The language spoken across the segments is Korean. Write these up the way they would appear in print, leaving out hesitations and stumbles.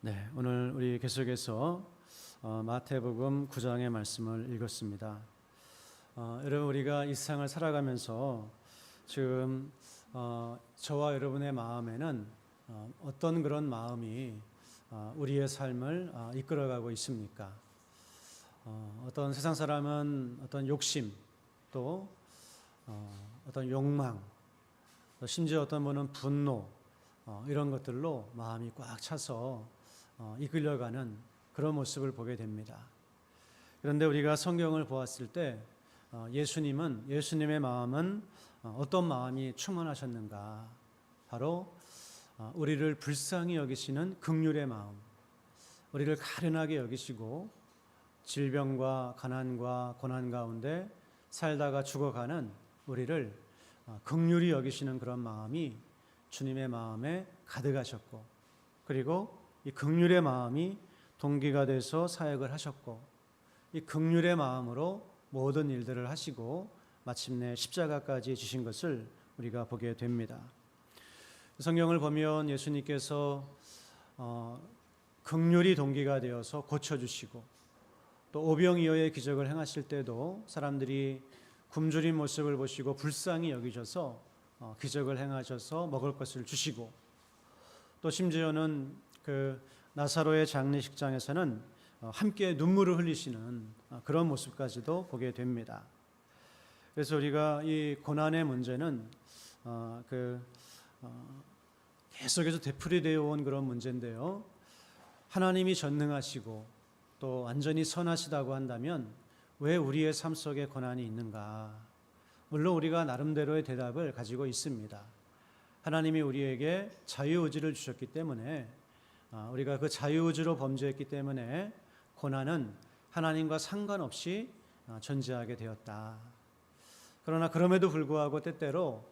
네, 오늘 우리 계속해서 마태복음 9장의 말씀을 읽었습니다. 여러분, 우리가 이 세상을 살아가면서 지금 저와 여러분의 마음에는 어떤 그런 마음이 우리의 삶을 이끌어가고 있습니까? 어떤 세상 사람은 어떤 욕심, 또 어떤 욕망, 또 심지어 어떤 분은 분노, 이런 것들로 마음이 꽉 차서 이끌려가는 그런 모습을 보게 됩니다. 그런데 우리가 성경을 보았을 때 예수님의 마음은 어떤 마음이 충만하셨는가? 바로 우리를 불쌍히 여기시는 긍휼의 마음, 우리를 가련하게 여기시고 질병과 가난과 고난 가운데 살다가 죽어가는 우리를 긍휼히 여기시는 그런 마음이 주님의 마음에 가득하셨고, 그리고 이 긍휼의 마음이 동기가 돼서 사역을 하셨고, 이 긍휼의 마음으로 모든 일들을 하시고 마침내 십자가까지 지신 것을 우리가 보게 됩니다. 성경을 보면 예수님께서 긍휼이 동기가 되어서 고쳐주시고, 또 오병이어의 기적을 행하실 때도 사람들이 굶주린 모습을 보시고 불쌍히 여기셔서 기적을 행하셔서 먹을 것을 주시고, 또 심지어는 그 나사로의 장례식장에서는 함께 눈물을 흘리시는 그런 모습까지도 보게 됩니다. 그래서 우리가 이 고난의 문제는 계속해서 되풀이되어 온 그런 문제인데요. 하나님이 전능하시고 또 완전히 선하시다고 한다면 왜 우리의 삶 속에 고난이 있는가? 물론 우리가 나름대로의 대답을 가지고 있습니다. 하나님이 우리에게 자유의지를 주셨기 때문에, 우리가 그 자유의지로 범죄했기 때문에 고난은 하나님과 상관없이 존재하게 되었다. 그러나 그럼에도 불구하고 때때로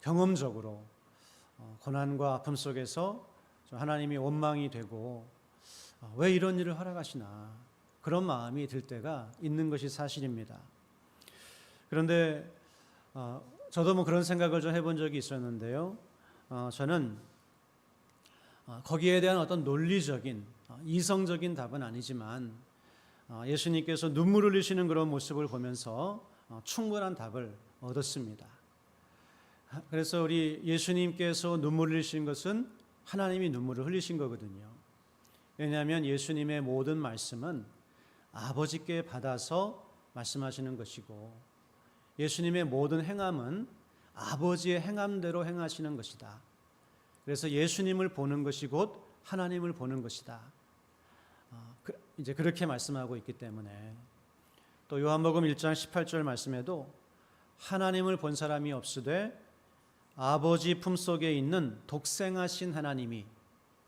경험적으로 고난과 아픔 속에서 하나님이 원망이 되고 왜 이런 일을 허락하시나, 그런 마음이 들 때가 있는 것이 사실입니다. 그런데 저도 그런 생각을 좀 해본 적이 있었는데요. 저는 거기에 대한 어떤 논리적인 이성적인 답은 아니지만 예수님께서 눈물을 흘리시는 그런 모습을 보면서 충분한 답을 얻었습니다. 그래서 우리 예수님께서 눈물을 흘리신 것은 하나님이 눈물을 흘리신 거거든요. 왜냐하면 예수님의 모든 말씀은 아버지께 받아서 말씀하시는 것이고, 예수님의 모든 행함은 아버지의 행함대로 행하시는 것이다. 그래서 예수님을 보는 것이 곧 하나님을 보는 것이다. 이제 그렇게 말씀하고 있기 때문에, 또 요한복음 1장 18절 말씀에도 하나님을 본 사람이 없으되 아버지 품속에 있는 독생하신 하나님이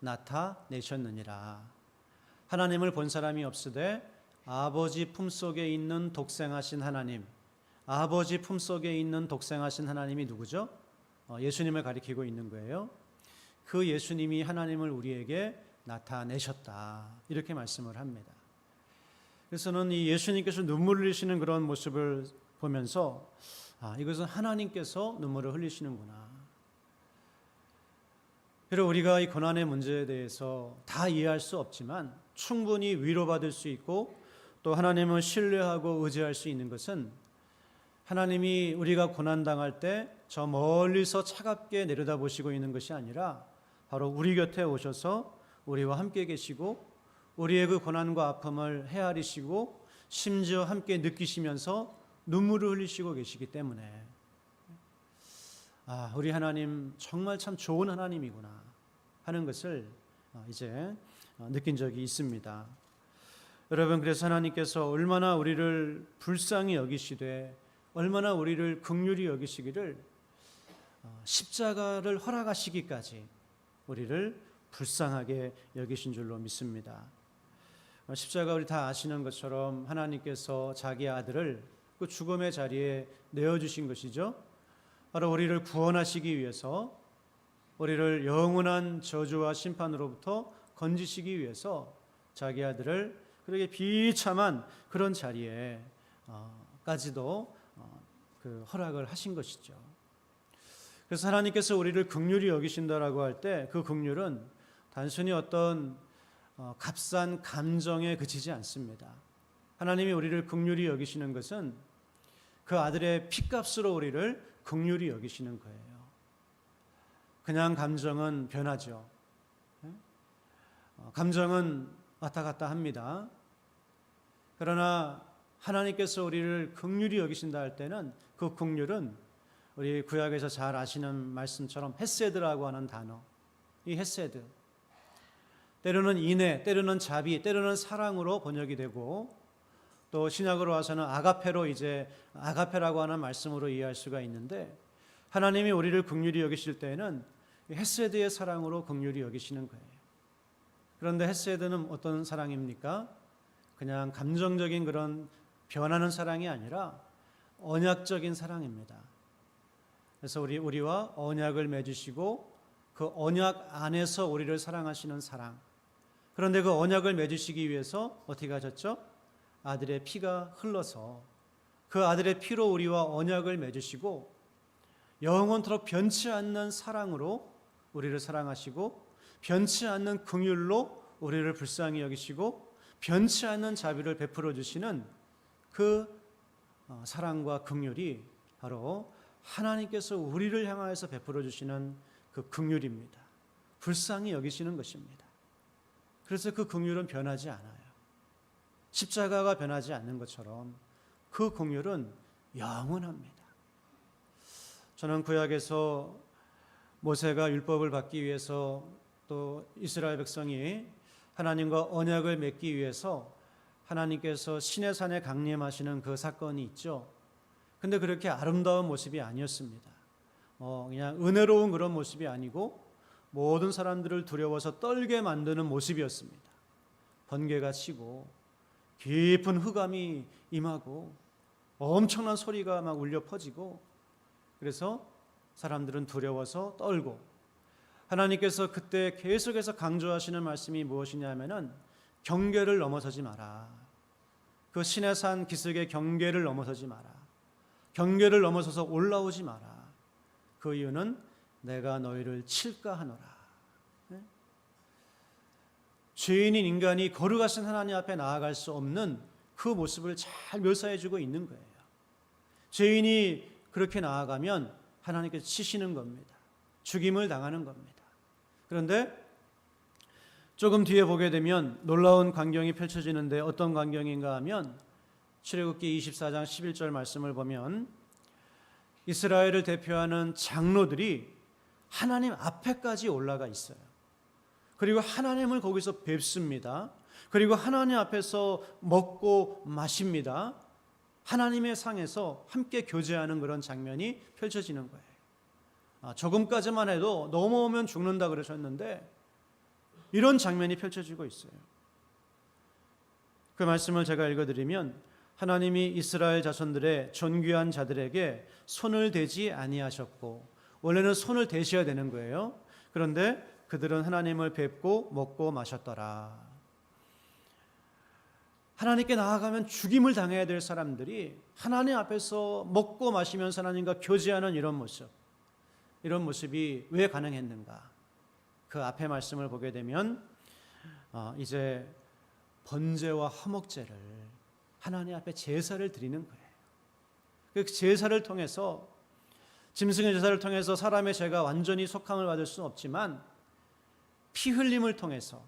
나타내셨느니라. 하나님을 본 사람이 없으되 아버지 품속에 있는 독생하신 하나님, 아버지 품속에 있는 독생하신 하나님이 누구죠? 예수님을 가리키고 있는 거예요. 그 예수님이 하나님을 우리에게 나타내셨다, 이렇게 말씀을 합니다. 그래서는 이 예수님께서 눈물을 흘리시는 그런 모습을 보면서 이것은 하나님께서 눈물을 흘리시는구나. 그리고 우리가 이 고난의 문제에 대해서 다 이해할 수 없지만 충분히 위로받을 수 있고, 또 하나님을 신뢰하고 의지할 수 있는 것은, 하나님이 우리가 고난당할 때 저 멀리서 차갑게 내려다보시고 있는 것이 아니라 바로 우리 곁에 오셔서 우리와 함께 계시고 우리의 그 고난과 아픔을 헤아리시고 심지어 함께 느끼시면서 눈물을 흘리시고 계시기 때문에, 우리 하나님 정말 참 좋은 하나님이구나 하는 것을 이제 느낀 적이 있습니다. 여러분, 그래서 하나님께서 얼마나 우리를 불쌍히 여기시되 얼마나 우리를 긍휼히 여기시기를 십자가를 허락하시기까지 우리를 불쌍하게 여기신 줄로 믿습니다. 십자가 우리 다 아시는 것처럼 하나님께서 자기 아들을 그 죽음의 자리에 내어주신 것이죠. 바로 우리를 구원하시기 위해서, 우리를 영원한 저주와 심판으로부터 건지시기 위해서 자기 아들을 그렇게 비참한 그런 자리에 까지도 허락을 하신 것이죠. 그래서 하나님께서 우리를 긍휼히 여기신다라고 할 때 그 긍휼은 단순히 어떤 값싼 감정에 그치지 않습니다. 하나님이 우리를 긍휼히 여기시는 것은 그 아들의 피값으로 우리를 긍휼히 여기시는 거예요. 그냥 감정은 변하죠. 감정은 왔다 갔다 합니다. 그러나 하나님께서 우리를 긍휼히 여기신다 할 때는 그 긍휼은 우리 구약에서 잘 아시는 말씀처럼 헤세드라고 하는 단어, 이 헤세드, 때로는 인애, 때로는 자비, 때로는 사랑으로 번역이 되고, 또 신약으로 와서는 아가페로 아가페라고 하는 말씀으로 이해할 수가 있는데, 하나님이 우리를 긍휼히 여기실 때에는 헤세드의 사랑으로 긍휼히 여기시는 거예요. 그런데 헤세드는 어떤 사랑입니까? 그냥 감정적인 그런 변하는 사랑이 아니라 언약적인 사랑입니다. 그래서 우리와 언약을 맺으시고 그 언약 안에서 우리를 사랑하시는 사랑. 그런데 그 언약을 맺으시기 위해서 어떻게 하셨죠? 아들의 피가 흘러서 그 아들의 피로 우리와 언약을 맺으시고 영원토록 변치 않는 사랑으로 우리를 사랑하시고 변치 않는 긍휼로 우리를 불쌍히 여기시고 변치 않는 자비를 베풀어 주시는 그 사랑과 긍휼이 바로 하나님께서 우리를 향하여서 베풀어 주시는 그 긍휼입니다. 불쌍히 여기시는 것입니다. 그래서 그 긍휼은 변하지 않아요. 십자가가 변하지 않는 것처럼 그 긍휼은 영원합니다. 저는 구약에서 모세가 율법을 받기 위해서 또 이스라엘 백성이 하나님과 언약을 맺기 위해서 하나님께서 시내산에 강림하시는 그 사건이 있죠. 근데 그렇게 아름다운 모습이 아니었습니다. 그냥 은혜로운 그런 모습이 아니고 모든 사람들을 두려워서 떨게 만드는 모습이었습니다. 번개가 치고 깊은 흑암이 임하고 엄청난 소리가 막 울려 퍼지고, 그래서 사람들은 두려워서 떨고, 하나님께서 그때 계속해서 강조하시는 말씀이 무엇이냐면은 경계를 넘어서지 마라. 그 시내산 기슭의 경계를 넘어서지 마라. 경계를 넘어서서 올라오지 마라. 그 이유는 내가 너희를 칠까 하노라. 네? 죄인인 인간이 거룩하신 하나님 앞에 나아갈 수 없는 그 모습을 잘 묘사해 주고 있는 거예요. 죄인이 그렇게 나아가면 하나님께서 치시는 겁니다. 죽임을 당하는 겁니다. 그런데 조금 뒤에 보게 되면 놀라운 광경이 펼쳐지는데 어떤 광경인가 하면 출애굽기 24장 11절 말씀을 보면 이스라엘을 대표하는 장로들이 하나님 앞에까지 올라가 있어요. 그리고 하나님을 거기서 뵙습니다. 그리고 하나님 앞에서 먹고 마십니다. 하나님의 상에서 함께 교제하는 그런 장면이 펼쳐지는 거예요. 조금까지만 해도 넘어오면 죽는다 그러셨는데 이런 장면이 펼쳐지고 있어요. 그 말씀을 제가 읽어드리면 하나님이 이스라엘 자손들의 존귀한 자들에게 손을 대지 아니하셨고, 원래는 손을 대셔야 되는 거예요. 그런데 그들은 하나님을 뵙고 먹고 마셨더라. 하나님께 나아가면 죽임을 당해야 될 사람들이 하나님 앞에서 먹고 마시면서 하나님과 교제하는 이런 모습이 왜 가능했는가? 그 앞에 말씀을 보게 되면 이제 번제와 화목제를 하나님 앞에 제사를 드리는 거예요. 그 제사를 통해서, 짐승의 제사를 통해서 사람의 죄가 완전히 속함을 받을 수는 없지만 피 흘림을 통해서,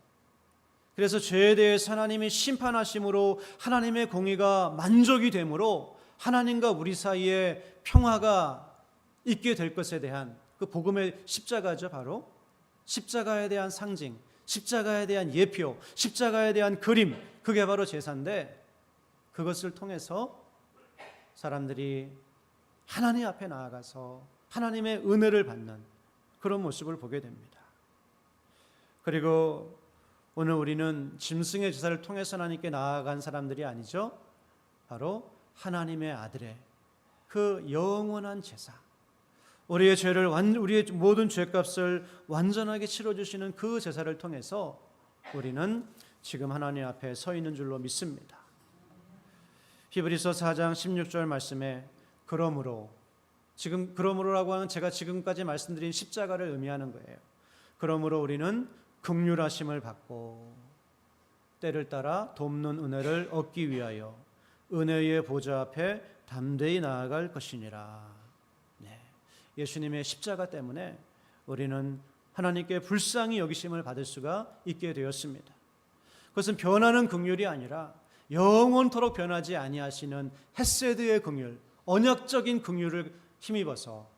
그래서 죄에 대해서 하나님이 심판하심으로 하나님의 공의가 만족이 되므로 하나님과 우리 사이에 평화가 있게 될 것에 대한 그 복음의 십자가죠. 바로 십자가에 대한 상징, 십자가에 대한 예표, 십자가에 대한 그림, 그게 바로 제사인데, 그것을 통해서 사람들이 하나님 앞에 나아가서 하나님의 은혜를 받는 그런 모습을 보게 됩니다. 그리고 오늘 우리는 짐승의 제사를 통해서 하나님께 나아간 사람들이 아니죠. 바로 하나님의 아들의 그 영원한 제사, 우리의 모든 죄값을 완전하게 치러주시는 그 제사를 통해서 우리는 지금 하나님 앞에 서 있는 줄로 믿습니다. 히브리서 4장 16절 말씀에 그러므로라고 하는 제가 지금까지 말씀드린 십자가를 의미하는 거예요. 그러므로 우리는 긍휼하심을 받고 때를 따라 돕는 은혜를 얻기 위하여 은혜의 보좌 앞에 담대히 나아갈 것이니라. 네. 예수님의 십자가 때문에 우리는 하나님께 불쌍히 여기심을 받을 수가 있게 되었습니다. 그것은 변하는 긍휼이 아니라 영원토록 변하지 아니하시는 헤세드의 긍휼, 언약적인 긍휼을 힘입어서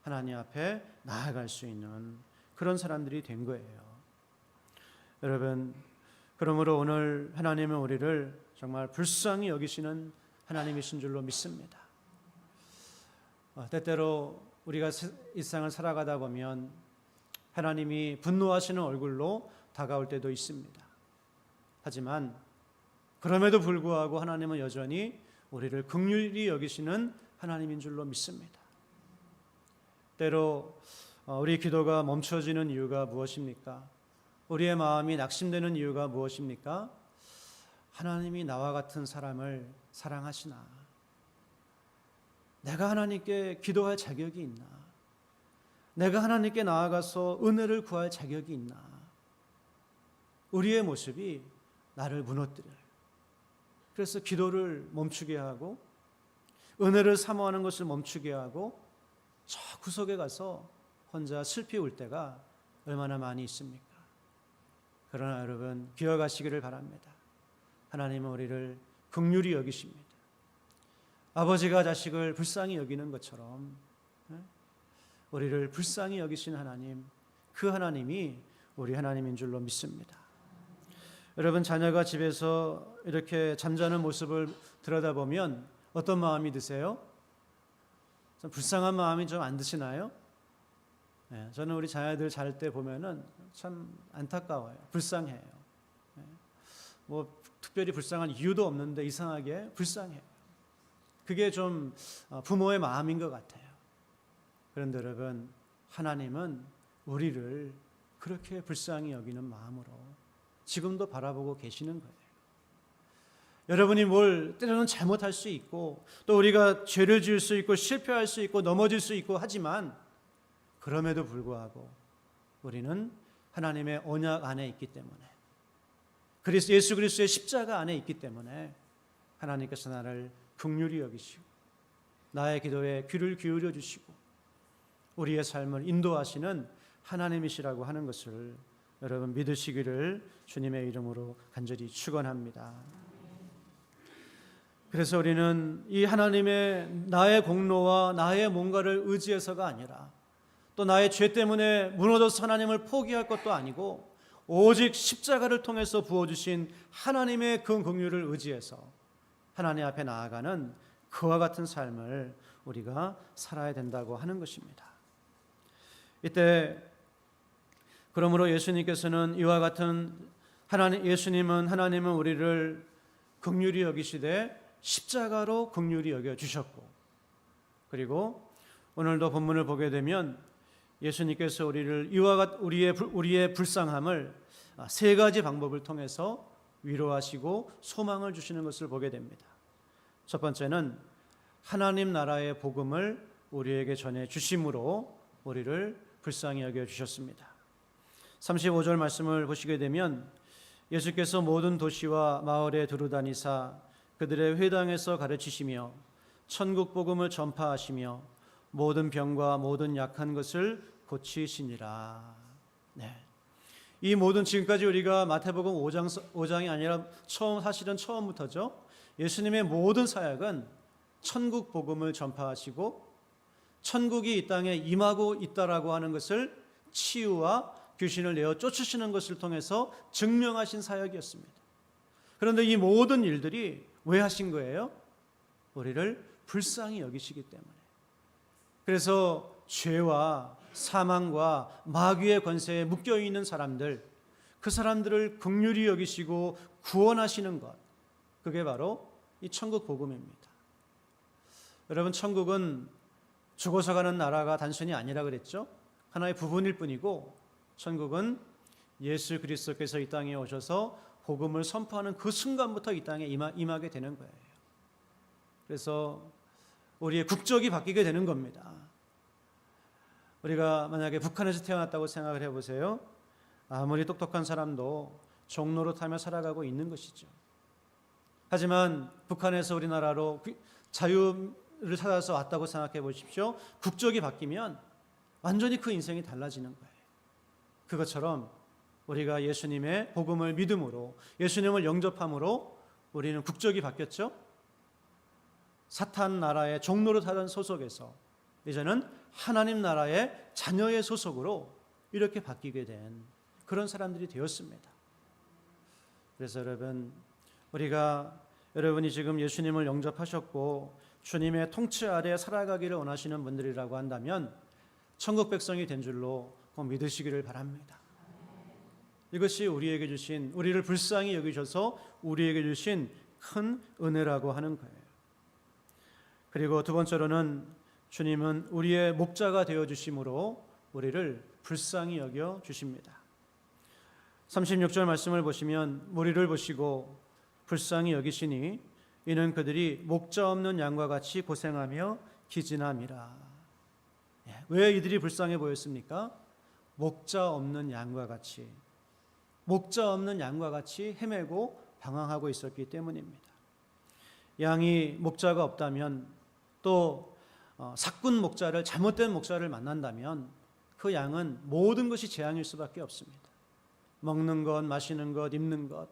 하나님 앞에 나아갈 수 있는 그런 사람들이 된 거예요. 여러분, 그러므로 오늘 하나님은 우리를 정말 불쌍히 여기시는 하나님이신 줄로 믿습니다. 때때로 우리가 일상을 살아가다 보면 하나님이 분노하시는 얼굴로 다가올 때도 있습니다. 하지만 그럼에도 불구하고 하나님은 여전히 우리를 긍휼히 여기시는 하나님인 줄로 믿습니다. 때로 우리 기도가 멈춰지는 이유가 무엇입니까? 우리의 마음이 낙심되는 이유가 무엇입니까? 하나님이 나와 같은 사람을 사랑하시나? 내가 하나님께 기도할 자격이 있나? 내가 하나님께 나아가서 은혜를 구할 자격이 있나? 우리의 모습이 나를 무너뜨려요. 그래서 기도를 멈추게 하고 은혜를 사모하는 것을 멈추게 하고 저 구석에 가서 혼자 슬피 울 때가 얼마나 많이 있습니까? 그러나 여러분 기억하시기를 바랍니다. 하나님은 우리를 긍휼히 여기십니다. 아버지가 자식을 불쌍히 여기는 것처럼 우리를 불쌍히 여기신 하나님, 그 하나님이 우리 하나님인 줄로 믿습니다. 여러분, 자녀가 집에서 이렇게 잠자는 모습을 들여다보면 어떤 마음이 드세요? 좀 불쌍한 마음이 좀 안 드시나요? 네, 저는 우리 자녀들 잘 때 보면은 참 안타까워요. 불쌍해요. 네, 뭐 특별히 불쌍한 이유도 없는데 이상하게 불쌍해요. 그게 좀 부모의 마음인 것 같아요. 그런데 여러분, 하나님은 우리를 그렇게 불쌍히 여기는 마음으로 지금도 바라보고 계시는 거예요. 여러분이 뭘 때로는 잘못할 수 있고 또 우리가 죄를 지을 수 있고 실패할 수 있고 넘어질 수 있고 하지만 그럼에도 불구하고 우리는 하나님의 언약 안에 있기 때문에 예수 그리스도의 십자가 안에 있기 때문에 하나님께서 나를 긍휼히 여기시고 나의 기도에 귀를 기울여 주시고 우리의 삶을 인도하시는 하나님이시라고 하는 것을 여러분 믿으시기를 주님의 이름으로 간절히 축원합니다. 그래서 우리는 이 하나님의 나의 공로와 나의 뭔가를 의지해서가 아니라 또 나의 죄 때문에 무너져서 하나님을 포기할 것도 아니고 오직 십자가를 통해서 부어주신 하나님의 그 긍휼을 의지해서 하나님 앞에 나아가는 그와 같은 삶을 우리가 살아야 된다고 하는 것입니다. 이때 그러므로 예수님께서는 이와 같은 하나님은 우리를 긍휼히 여기시되 십자가로 긍휼히 여겨 주셨고, 그리고 오늘도 본문을 보게 되면 예수님께서 우리의 불쌍함을 세 가지 방법을 통해서 위로하시고 소망을 주시는 것을 보게 됩니다. 첫 번째는 하나님 나라의 복음을 우리에게 전해 주심으로 우리를 불쌍히 여겨 주셨습니다. 35절 말씀을 보시게 되면 예수께서 모든 도시와 마을에 두루다니사 그들의 회당에서 가르치시며 천국 복음을 전파하시며 모든 병과 모든 약한 것을 고치시니라. 네. 이 모든 지금까지 우리가 마태복음 5장이 아니라 사실은 처음부터죠. 예수님의 모든 사역은 천국 복음을 전파하시고 천국이 이 땅에 임하고 있다라고 하는 것을 치유와 귀신을 내어 쫓으시는 것을 통해서 증명하신 사역이었습니다. 그런데 이 모든 일들이 왜 하신 거예요? 우리를 불쌍히 여기시기 때문에. 그래서 죄와 사망과 마귀의 권세에 묶여있는 사람들, 그 사람들을 긍휼히 여기시고 구원하시는 것, 그게 바로 이 천국 복음입니다. 여러분, 천국은 죽어서 가는 나라가 단순히 아니라 그랬죠. 하나의 부분일 뿐이고 천국은 예수 그리스도께서 이 땅에 오셔서 복음을 선포하는 그 순간부터 이 땅에 임하게 되는 거예요. 그래서 우리의 국적이 바뀌게 되는 겁니다. 우리가 만약에 북한에서 태어났다고 생각을 해보세요. 아무리 똑똑한 사람도 종노릇하며 살아가고 있는 것이죠. 하지만 북한에서 우리나라로 자유를 찾아서 왔다고 생각해 보십시오. 국적이 바뀌면 완전히 그 인생이 달라지는 거예요. 그것처럼 우리가 예수님의 복음을 믿음으로, 예수님을 영접함으로 우리는 국적이 바뀌었죠. 사탄 나라의 종노릇하던 소속에서 이제는 하나님 나라의 자녀의 소속으로 이렇게 바뀌게 된 그런 사람들이 되었습니다. 그래서 여러분이 지금 예수님을 영접하셨고 주님의 통치 아래 살아가기를 원하시는 분들이라고 한다면 천국 백성이 된 줄로 꼭 믿으시기를 바랍니다. 이것이 우리를 불쌍히 여기셔서 우리에게 주신 큰 은혜라고 하는 거예요. 그리고 두 번째로는 주님은 우리의 목자가 되어주심으로 우리를 불쌍히 여겨 주십니다. 36절 말씀을 보시면 우리를 보시고 불쌍히 여기시니 이는 그들이 목자 없는 양과 같이 고생하며 기진함이라. 왜 이들이 불쌍해 보였습니까? 목자 없는 양과 같이 헤매고 방황하고 있었기 때문입니다. 양이 목자가 없다면 또 잘못된 목자를 만난다면 그 양은 모든 것이 재앙일 수밖에 없습니다. 먹는 것, 마시는 것, 입는 것,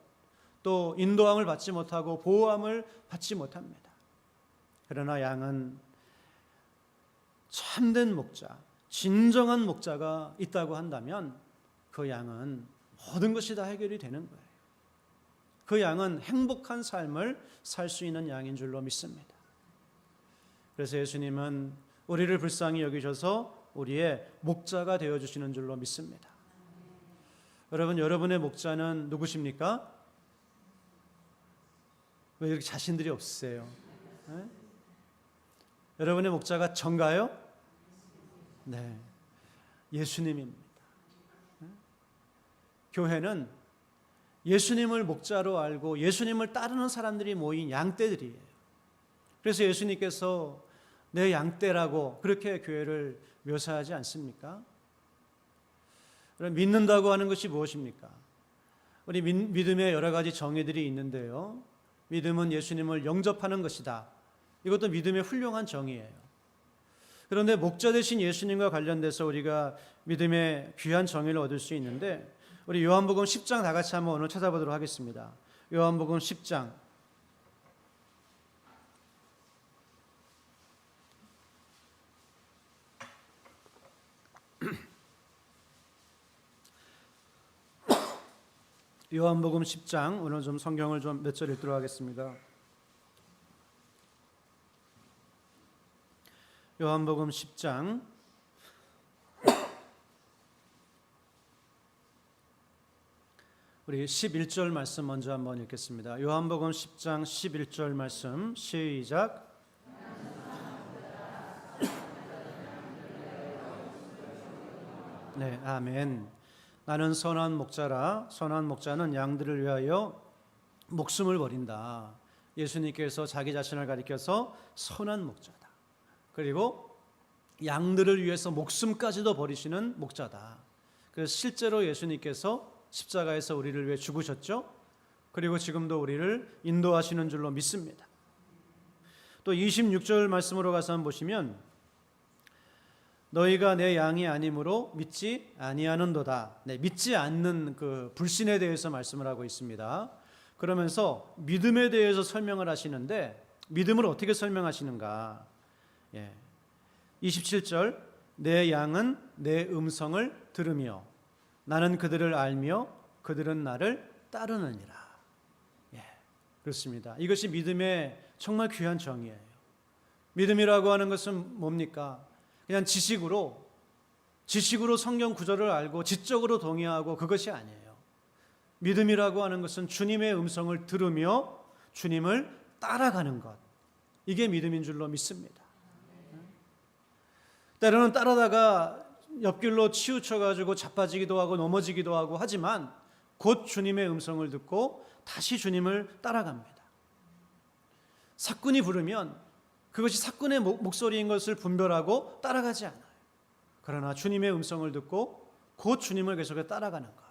또 인도함을 받지 못하고 보호함을 받지 못합니다. 그러나 양은 참된 목자, 진정한 목자가 있다고 한다면 그 양은 모든 것이 다 해결이 되는 거예요. 그 양은 행복한 삶을 살 수 있는 양인 줄로 믿습니다. 그래서 예수님은 우리를 불쌍히 여기셔서 우리의 목자가 되어주시는 줄로 믿습니다. 여러분의 목자는 누구십니까? 왜 이렇게 자신들이 없으세요? 네? 여러분의 목자가 전가요? 네, 예수님입니다. 네? 교회는 예수님을 목자로 알고 예수님을 따르는 사람들이 모인 양떼들이에요. 그래서 예수님께서 내 양떼라고 그렇게 교회를 묘사하지 않습니까? 믿는다고 하는 것이 무엇입니까? 우리 믿음의 여러 가지 정의들이 있는데요. 믿음은 예수님을 영접하는 것이다. 이것도 믿음의 훌륭한 정의예요. 그런데 목자 되신 예수님과 관련돼서 우리가 믿음의 귀한 정의를 얻을 수 있는데 우리 요한복음 10장 다 같이 한번 오늘 찾아보도록 하겠습니다. 요한복음 10장 요한복음 10장 오늘 좀 성경을 좀 몇 절 읽도록 하겠습니다. 요한복음 10장 우리 11절 말씀 먼저 한번 읽겠습니다. 요한복음 10장 11절 말씀 시작. 네, 아멘. 나는 선한 목자라. 선한 목자는 양들을 위하여 목숨을 버린다. 예수님께서 자기 자신을 가리켜서 선한 목자다. 그리고 양들을 위해서 목숨까지도 버리시는 목자다. 그래서 실제로 예수님께서 십자가에서 우리를 위해 죽으셨죠. 그리고 지금도 우리를 인도하시는 줄로 믿습니다. 또 26절 말씀으로 가서 한번 보시면 너희가 내 양이 아니므로 믿지 아니하는도다. 네, 믿지 않는 그 불신에 대해서 말씀을 하고 있습니다. 그러면서 믿음에 대해서 설명을 하시는데 믿음을 어떻게 설명하시는가? 27절 내 양은 내 음성을 들으며 나는 그들을 알며 그들은 나를 따르느니라. 그렇습니다. 이것이 믿음의 정말 귀한 정의예요. 믿음이라고 하는 것은 뭡니까? 그냥 지식으로 성경 구절을 알고 지적으로 동의하고 그것이 아니에요. 믿음이라고 하는 것은 주님의 음성을 들으며 주님을 따라가는 것. 이게 믿음인 줄로 믿습니다. 때로는 따라다가 옆길로 치우쳐가지고 자빠지기도 하고 넘어지기도 하고 하지만 곧 주님의 음성을 듣고 다시 주님을 따라갑니다. 사꾼이 부르면 그것이 사꾼의 목소리인 것을 분별하고 따라가지 않아요. 그러나 주님의 음성을 듣고 곧 주님을 계속해 따라가는 것.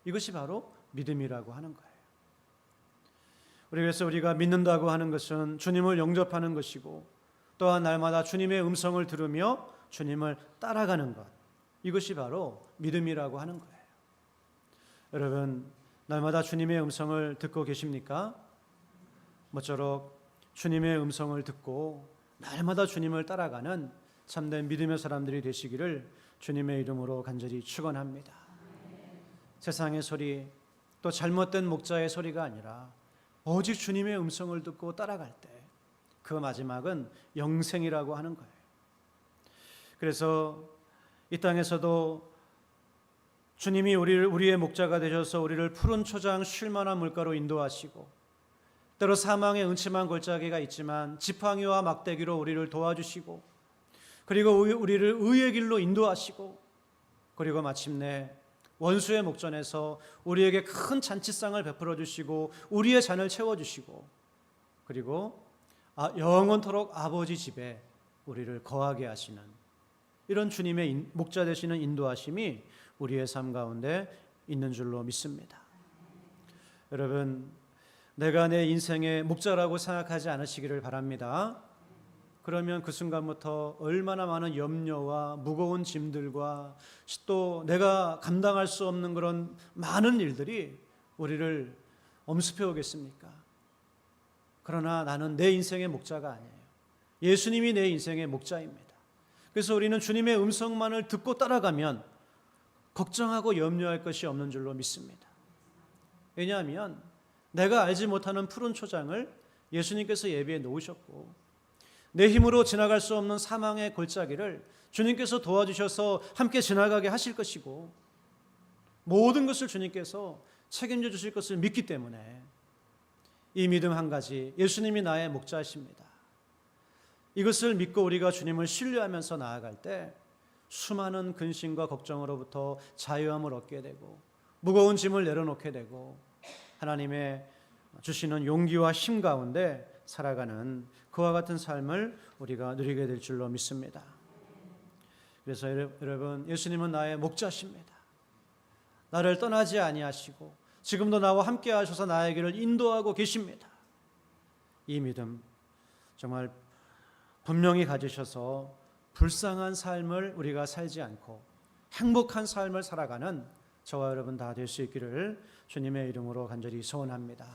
이것이 바로 믿음이라고 하는 거예요. 그래서 우리가 믿는다고 하는 것은 주님을 영접하는 것이고, 또한 날마다 주님의 음성을 들으며 주님을 따라가는 것, 이것이 바로 믿음이라고 하는 거예요. 여러분, 날마다 주님의 음성을 듣고 계십니까? 모쪼록 주님의 음성을 듣고 날마다 주님을 따라가는 참된 믿음의 사람들이 되시기를 주님의 이름으로 간절히 축원합니다. 세상의 소리, 또 잘못된 목자의 소리가 아니라 오직 주님의 음성을 듣고 따라갈 때 그 마지막은 영생이라고 하는 거예요. 그래서 이 땅에서도 주님이 우리의 목자가 되셔서 우리를 푸른 초장 쉴 만한 물가로 인도하시고, 때로 사망의 음침한 골짜기가 있지만 지팡이와 막대기로 우리를 도와주시고, 그리고 우리를 의의 길로 인도하시고, 그리고 마침내 원수의 목전에서 우리에게 큰 잔치상을 베풀어 주시고 우리의 잔을 채워주시고, 그리고 영원토록 아버지 집에 우리를 거하게 하시는 이런 주님의 목자 되시는 인도하심이 우리의 삶 가운데 있는 줄로 믿습니다. 여러분, 내가 내 인생의 목자라고 생각하지 않으시기를 바랍니다. 그러면 그 순간부터 얼마나 많은 염려와 무거운 짐들과 또 내가 감당할 수 없는 그런 많은 일들이 우리를 엄습해 오겠습니까? 그러나 나는 내 인생의 목자가 아니에요. 예수님이 내 인생의 목자입니다. 그래서 우리는 주님의 음성만을 듣고 따라가면 걱정하고 염려할 것이 없는 줄로 믿습니다. 왜냐하면 내가 알지 못하는 푸른 초장을 예수님께서 예비해 놓으셨고, 내 힘으로 지나갈 수 없는 사망의 골짜기를 주님께서 도와주셔서 함께 지나가게 하실 것이고, 모든 것을 주님께서 책임져 주실 것을 믿기 때문에 이 믿음 한 가지, 예수님이 나의 목자이십니다, 이것을 믿고 우리가 주님을 신뢰하면서 나아갈 때 수많은 근심과 걱정으로부터 자유함을 얻게 되고 무거운 짐을 내려놓게 되고 하나님의 주시는 용기와 힘 가운데 살아가는 그와 같은 삶을 우리가 누리게 될 줄로 믿습니다. 그래서 여러분, 예수님은 나의 목자십니다. 나를 떠나지 아니하시고 지금도 나와 함께 하셔서 나의 길을 인도하고 계십니다. 이 믿음 정말 분명히 가지셔서 불쌍한 삶을 우리가 살지 않고 행복한 삶을 살아가는 저와 여러분 다 될 수 있기를 주님의 이름으로 간절히 소원합니다.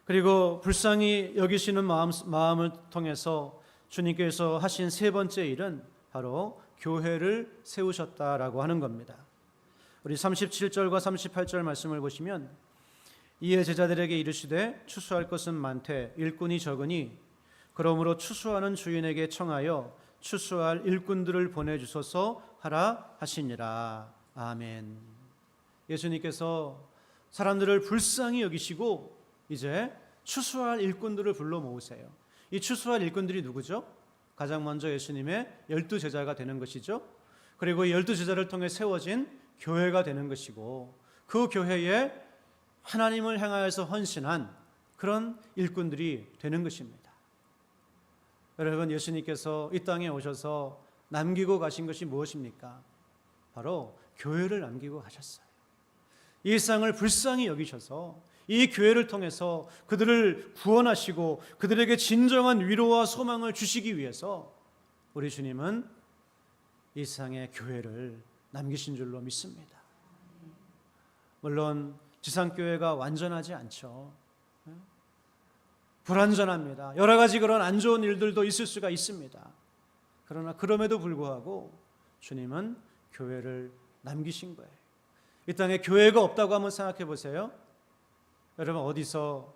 그리고 불쌍히 여기시는 마음을 통해서 주님께서 하신 세 번째 일은 바로 교회를 세우셨다라고 하는 겁니다. 우리 37절과 38절 말씀을 보시면, 이에 제자들에게 이르시되 추수할 것은 많되 일꾼이 적으니 그러므로 추수하는 주인에게 청하여 추수할 일꾼들을 보내주소서 하라 하시니라. 아멘. 예수님께서 사람들을 불쌍히 여기시고 이제 추수할 일꾼들을 불러 모으세요. 이 추수할 일꾼들이 누구죠? 가장 먼저 예수님의 12제자가 되는 것이죠. 그리고 12제자를 통해 세워진 교회가 되는 것이고, 그 교회에 하나님을 향하여서 헌신한 그런 일꾼들이 되는 것입니다. 여러분, 예수님께서 이 땅에 오셔서 남기고 가신 것이 무엇입니까? 바로 교회를 남기고 가셨어요. 이 세상을 불쌍히 여기셔서 이 교회를 통해서 그들을 구원하시고 그들에게 진정한 위로와 소망을 주시기 위해서 우리 주님은 이 세상의 교회를 남기신 줄로 믿습니다. 물론 지상교회가 완전하지 않죠. 불완전합니다. 여러 가지 그런 안 좋은 일들도 있을 수가 있습니다. 그러나 그럼에도 불구하고 주님은 교회를 남기신 거예요. 이 땅에 교회가 없다고 한번 생각해 보세요. 여러분, 어디서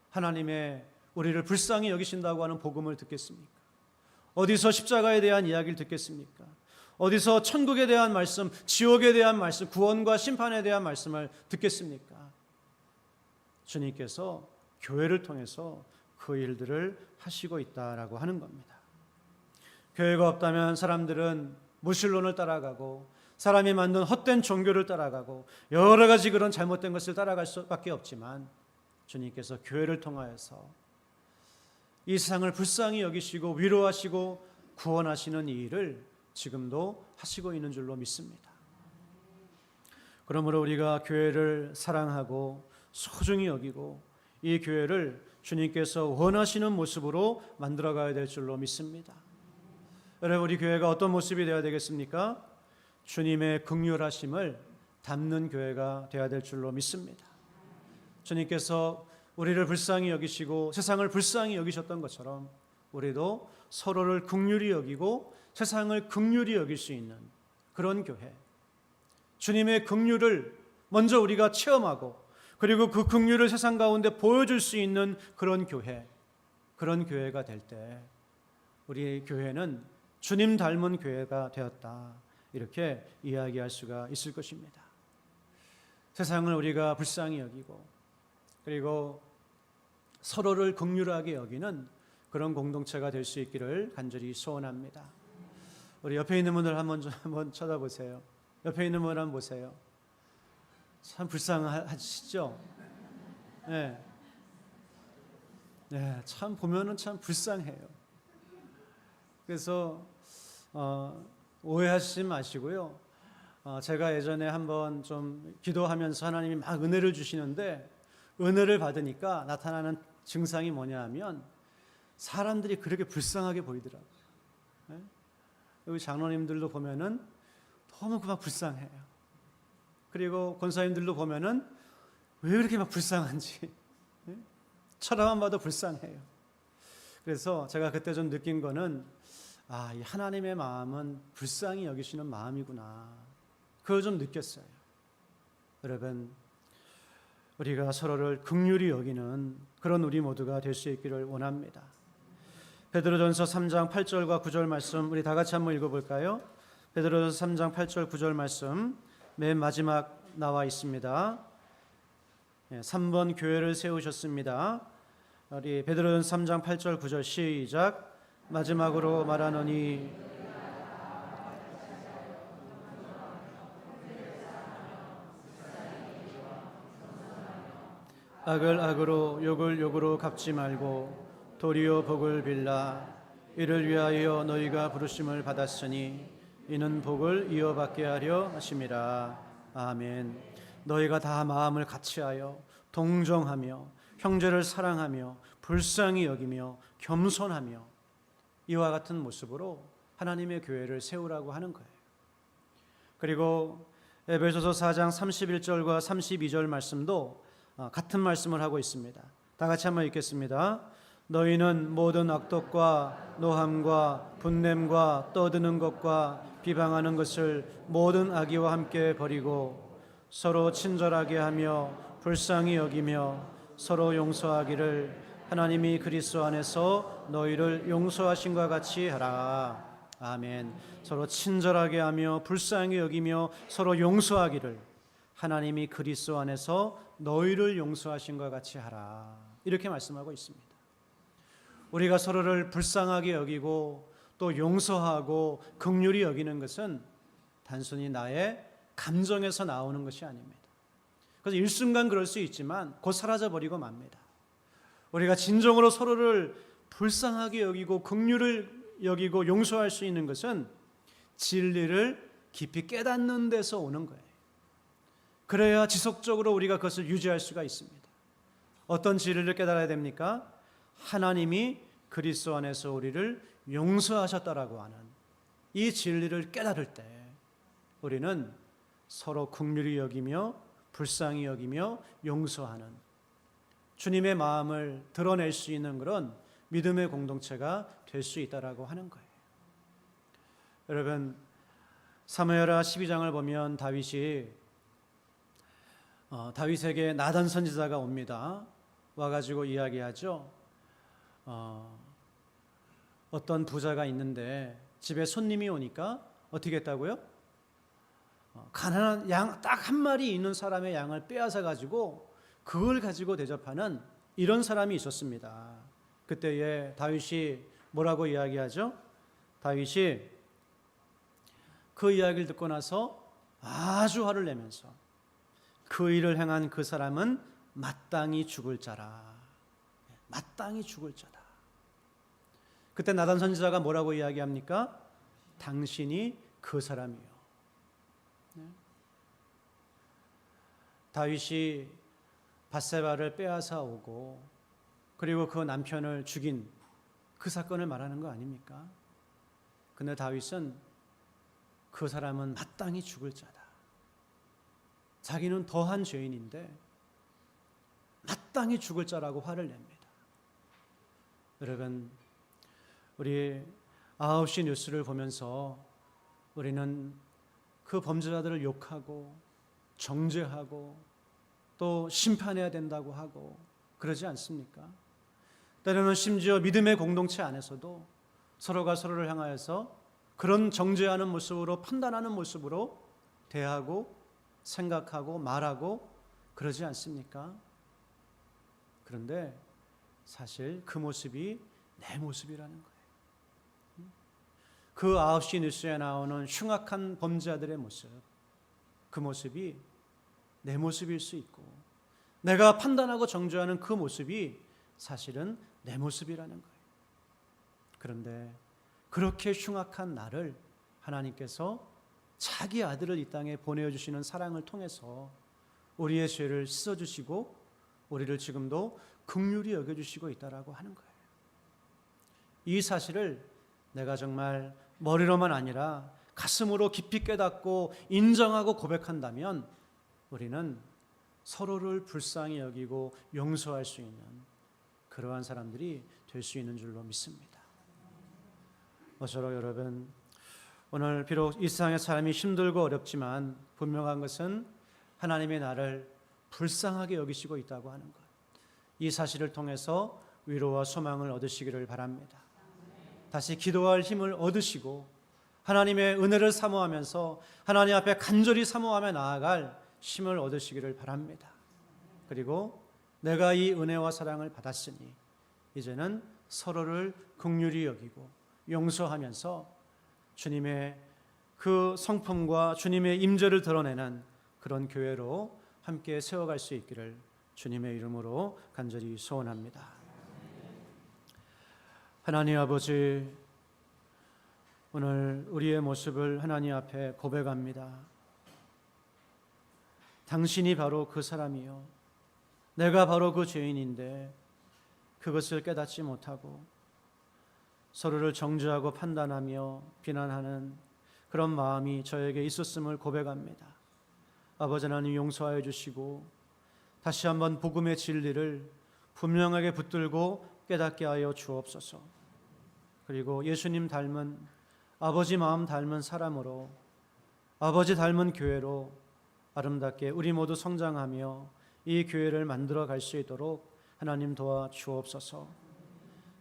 하나님의 우리를 불쌍히 여기신다고 하는 복음을 듣겠습니까? 어디서 십자가에 대한 이야기를 듣겠습니까? 어디서 천국에 대한 말씀, 지옥에 대한 말씀, 구원과 심판에 대한 말씀을 듣겠습니까? 주님께서 교회를 통해서 그 일들을 하시고 있다라고 하는 겁니다. 교회가 없다면 사람들은 무신론을 따라가고 사람이 만든 헛된 종교를 따라가고 여러 가지 그런 잘못된 것을 따라갈 수밖에 없지만, 주님께서 교회를 통하여서 이 세상을 불쌍히 여기시고 위로하시고 구원하시는 이 일을 지금도 하시고 있는 줄로 믿습니다. 그러므로 우리가 교회를 사랑하고 소중히 여기고 이 교회를 주님께서 원하시는 모습으로 만들어가야 될 줄로 믿습니다. 여러분, 우리 교회가 어떤 모습이 되어야 되겠습니까? 주님의 긍휼하심을 담는 교회가 되어야 될 줄로 믿습니다. 주님께서 우리를 불쌍히 여기시고 세상을 불쌍히 여기셨던 것처럼 우리도 서로를 긍휼히 여기고 세상을 긍휼히 여길 수 있는 그런 교회, 주님의 긍휼을 먼저 우리가 체험하고 그리고 그 긍휼을 세상 가운데 보여줄 수 있는 그런 교회, 그런 교회가 될 때 우리 교회는 주님 닮은 교회가 되었다, 이렇게 이야기할 수가 있을 것입니다. 세상을 우리가 불쌍히 여기고 그리고 서로를 긍휼하게 여기는 그런 공동체가 될 수 있기를 간절히 소원합니다. 우리 옆에 있는 분들 한번 쳐다보세요. 옆에 있는 분 한번 보세요. 참 불쌍하시죠? 네. 네, 참 보면은 참 불쌍해요. 그래서 오해하시지 마시고요. 제가 예전에 한번 좀 기도하면서 하나님이 막 은혜를 주시는데 은혜를 받으니까 나타나는 증상이 뭐냐 하면 사람들이 그렇게 불쌍하게 보이더라고요. 네? 여기 장로님들도 보면은 너무 막 불쌍해요. 그리고 권사님들도 보면은 왜 이렇게 막 불쌍한지, 네? 쳐다만 봐도 불쌍해요. 그래서 제가 그때 좀 느낀 거는 이 하나님의 마음은 불쌍히 여기시는 마음이구나, 그걸 좀 느꼈어요. 여러분, 우리가 서로를 긍휼히 여기는 그런 우리 모두가 될 수 있기를 원합니다. 베드로전서 3장 8절과 9절 말씀 우리 다 같이 한번 읽어볼까요? 베드로전서 3장 8절 9절 말씀 맨 마지막 나와 있습니다. 3번 교회를 세우셨습니다. 우리 베드로전서 3장 8절 9절 시작. 마지막으로 말하노니 악을 악으로 욕을 욕으로 갚지 말고 도리어 복을 빌라. 이를 위하여 너희가 부르심을 받았으니 이는 복을 이어받게 하려 하심이라. 아멘. 너희가 다 마음을 같이하여 동정하며 형제를 사랑하며 불쌍히 여기며 겸손하며 이와 같은 모습으로 하나님의 교회를 세우라고 하는 거예요. 그리고 에베소서 4장 31절과 32절 말씀도 같은 말씀을 하고 있습니다. 다 같이 한번 읽겠습니다. 너희는 모든 악독과 노함과 분냄과 떠드는 것과 비방하는 것을 모든 악의와 함께 버리고 서로 친절하게 하며 불쌍히 여기며 서로 용서하기를 하나님이 그리스도 안에서 너희를 용서하신 것 같이 하라. 아멘. 서로 친절하게 하며 불쌍히 여기며 서로 용서하기를 하나님이 그리스도 안에서 너희를 용서하신 것 같이 하라. 이렇게 말씀하고 있습니다. 우리가 서로를 불쌍하게 여기고 또 용서하고 긍휼히 여기는 것은 단순히 나의 감정에서 나오는 것이 아닙니다. 그래서 일순간 그럴 수 있지만 곧 사라져버리고 맙니다. 우리가 진정으로 서로를 불쌍하게 여기고 긍휼을 여기고 용서할 수 있는 것은 진리를 깊이 깨닫는 데서 오는 거예요. 그래야 지속적으로 우리가 그것을 유지할 수가 있습니다. 어떤 진리를 깨달아야 됩니까? 하나님이 그리스도 안에서 우리를 용서하셨다라고 하는 이 진리를 깨달을 때 우리는 서로 긍휼히 여기며 불쌍히 여기며 용서하는 주님의 마음을 드러낼 수 있는 그런 믿음의 공동체가 될 수 있다라고 하는 거예요. 여러분, 사무엘하 12장을 보면 다윗에게 나단 선지자가 옵니다. 와가지고 이야기하죠. 어떤 부자가 있는데 집에 손님이 오니까 어떻게 했다고요? 가난한 양 딱 한 마리 있는 사람의 양을 빼앗아 가지고 그걸 가지고 대접하는 이런 사람이 있었습니다. 그때에 다윗이 뭐라고 이야기하죠? 다윗이 그 이야기를 듣고 나서 아주 화를 내면서 그 일을 행한 그 사람은 마땅히 죽을 자라. 마땅히 죽을 자다. 그때 나단 선지자가 뭐라고 이야기합니까? 당신이 그 사람이요. 다윗이 밧세바를 빼앗아 오고 그리고 그 남편을 죽인 그 사건을 말하는 거 아닙니까? 근데 다윗은 그 사람은 마땅히 죽을 자다. 자기는 더한 죄인인데 마땅히 죽을 자라고 화를 냅니다. 여러분, 우리 9시 뉴스를 보면서 우리는 그 범죄자들을 욕하고 정죄하고 또 심판해야 된다고 하고 그러지 않습니까? 때로는 심지어 믿음의 공동체 안에서도 서로가 서로를 향하여서 그런 정죄하는 모습으로 판단하는 모습으로 대하고 생각하고 말하고 그러지 않습니까? 그런데 사실 그 모습이 내 모습이라는 거예요. 그 9시 뉴스에 나오는 흉악한 범죄자들의 모습, 그 모습이 내 모습일 수 있고 내가 판단하고 정죄하는 그 모습이 사실은 내 모습이라는 거예요. 그런데 그렇게 흉악한 나를 하나님께서 자기 아들을 이 땅에 보내주시는 사랑을 통해서 우리의 죄를 씻어주시고 우리를 지금도 긍휼히 여겨주시고 있다라고 하는 거예요. 이 사실을 내가 정말 머리로만 아니라 가슴으로 깊이 깨닫고 인정하고 고백한다면 우리는 서로를 불쌍히 여기고 용서할 수 있는 그러한 사람들이 될 수 있는 줄로 믿습니다. 모쪼록 여러분, 오늘 비록 이 세상의 삶이 힘들고 어렵지만 분명한 것은 하나님의 나를 불쌍하게 여기시고 있다고 하는 것, 이 사실을 통해서 위로와 소망을 얻으시기를 바랍니다. 다시 기도할 힘을 얻으시고 하나님의 은혜를 사모하면서 하나님 앞에 간절히 사모하며 나아갈 힘을 얻으시기를 바랍니다. 그리고 내가 이 은혜와 사랑을 받았으니 이제는 서로를 긍휼히 여기고 용서하면서 주님의 그 성품과 주님의 임재를 드러내는 그런 교회로 함께 세워갈 수 있기를 주님의 이름으로 간절히 소원합니다. 하나님 아버지, 오늘 우리의 모습을 하나님 앞에 고백합니다. 당신이 바로 그 사람이요, 내가 바로 그 죄인인데 그것을 깨닫지 못하고 서로를 정죄하고 판단하며 비난하는 그런 마음이 저에게 있었음을 고백합니다. 아버지 하나님, 용서하여 주시고 다시 한번 복음의 진리를 분명하게 붙들고 깨닫게 하여 주옵소서. 그리고 예수님 닮은, 아버지 마음 닮은 사람으로, 아버지 닮은 교회로 아름답게 우리 모두 성장하며 이 교회를 만들어 갈 수 있도록 하나님 도와 주옵소서.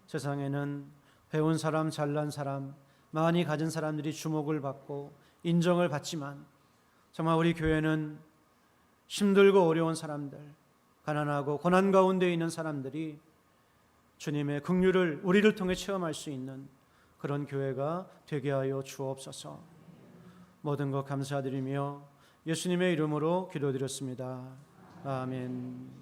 세상에는 배운 사람, 잘난 사람, 많이 가진 사람들이 주목을 받고 인정을 받지만 정말 우리 교회는 힘들고 어려운 사람들, 가난하고 고난 가운데 있는 사람들이 주님의 긍휼을 우리를 통해 체험할 수 있는 그런 교회가 되게 하여 주옵소서. 모든 것 감사드리며 예수님의 이름으로 기도드렸습니다. 아멘.